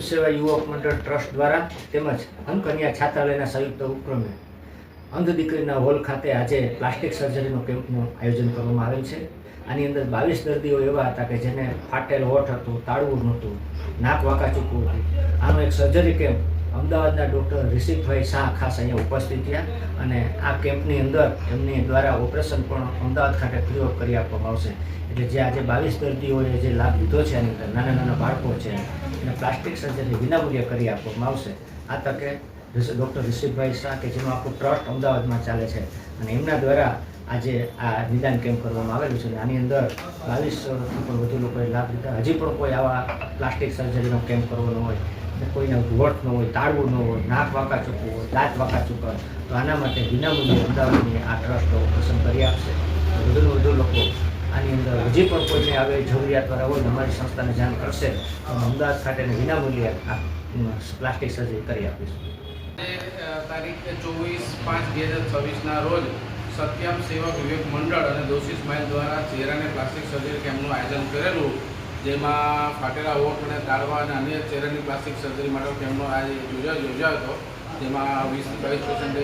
સેવા યુવક મંડળ ટ્રસ્ટ દ્વારા તેમજ અન્નકન્યા છાત્રાલયના સંયુક્ત ઉપક્રમે અંધ દીકરીના હોલ ખાતે આજે પ્લાસ્ટિક સર્જરીનો કેમ્પનું આયોજન કરવામાં આવેલ છે. આની અંદર 22 દર્દીઓ એવા હતા કે જેને ફાટેલ હોઠ હતું, તાળવું નહોતું, નાક વાંકાચૂકું હતું. આનો એક સર્જરી કેમ્પ અમદાવાદના ડૉક્ટર રિષિકભાઈ શાહ ખાસ અહીંયા ઉપસ્થિત થયા અને આ કેમ્પની અંદર એમની દ્વારા ઓપરેશન પણ અમદાવાદ ખાતે ફ્રી ઓફ કરી આપવામાં આવશે. એટલે જે આજે 22 દર્દીઓએ જે લાભ લીધો છે આની અંદર નાના નાના બાળકો છે એને પ્લાસ્ટિક સર્જરી વિનામૂલ્યે કરી આપવામાં આવશે. આ તકે ડૉક્ટર રિષિકભાઈ શાહ કે જેનું આખું ટ્રસ્ટ અમદાવાદમાં ચાલે છે અને એમના દ્વારા આજે આ નિદાન કેમ્પ કરવામાં આવેલું છે. આની અંદર 2200થી પણ વધુ લોકોએ લાભ લીધા. હજી પણ કોઈ આવા પ્લાસ્ટિક સર્જરીનો કેમ્પ કરવાનો હોય, કોઈને હોઠ ન હોય, તાળવું ન હોય, નાક વાંકાચૂકું હોય, દાંત વાંકાચૂકું હોય, તો આના માટે વિનામૂલ્યે અમદાવાદની આ ટ્રસ્ટ ઓપરેશન કરી આપશે. વધુને વધુ લોકો આની અંદર હજી પણ કોઈને આવે જરૂરિયાતવાળા હોય અમારી સંસ્થાને જાણ કરશે તો અમદાવાદ ખાતે વિનામૂલ્યે આ પ્લાસ્ટિક સર્જરી કરી આપીશું. તારીખ 24/5/2026ના રોજ સત્યમ સેવક વિવેક મંડળ અને દોશી સ્માઇલ દ્વારા ચહેરાને પ્લાસ્ટિક સર્જરી કેમ્પનું આયોજન કરેલું, જેમાં ફાટેલા હોઠ અને તાળવા અને અન્ય ચહેરાની પ્લાસ્ટિક સર્જરી માટે કેમ્પનો આજે યોજાયો હતો. જેમાં 20-22%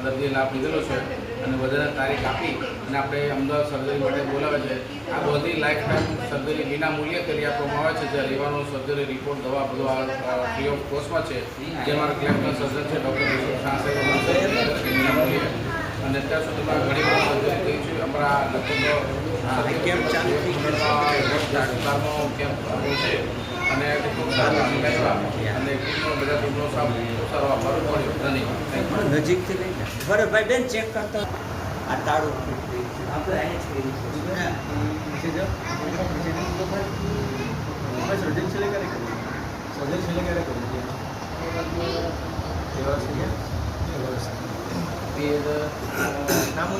દર્દીએ લાભ લીધેલો છે અને વધારે તારીખ આપી અને આપણે અમદાવાદ સર્જરી માટે બોલાવે છે. આ બધી લાઈફ ટાઈમ સર્જરી વિના મૂલ્યે કરી આપવામાં આવે છે. જે લેવાનો સર્જરી રિપોર્ટ, દવા બધું ફ્રી ઓફ કોસ્ટમાં છે. જે મારા ક્લિનિકલ સર્જન છે ડૉક્ટર રિષિક શાહ વિના મૂલ્યે અને અત્યાર સુધીમાં ઘણી બધી સર્જરી થઈ છે. અમારા લગભગ કેમ્પ ચાલુ કેમ્પ છે અને ખૂબ સારું અને બધા ટૂંકનો સારો આભાર મળ્યો. ધન્યવાદ. નજીકથી લઈને ભાઈ બેન ચેક કરતા આ તાળું આપણે અહીંયા નામ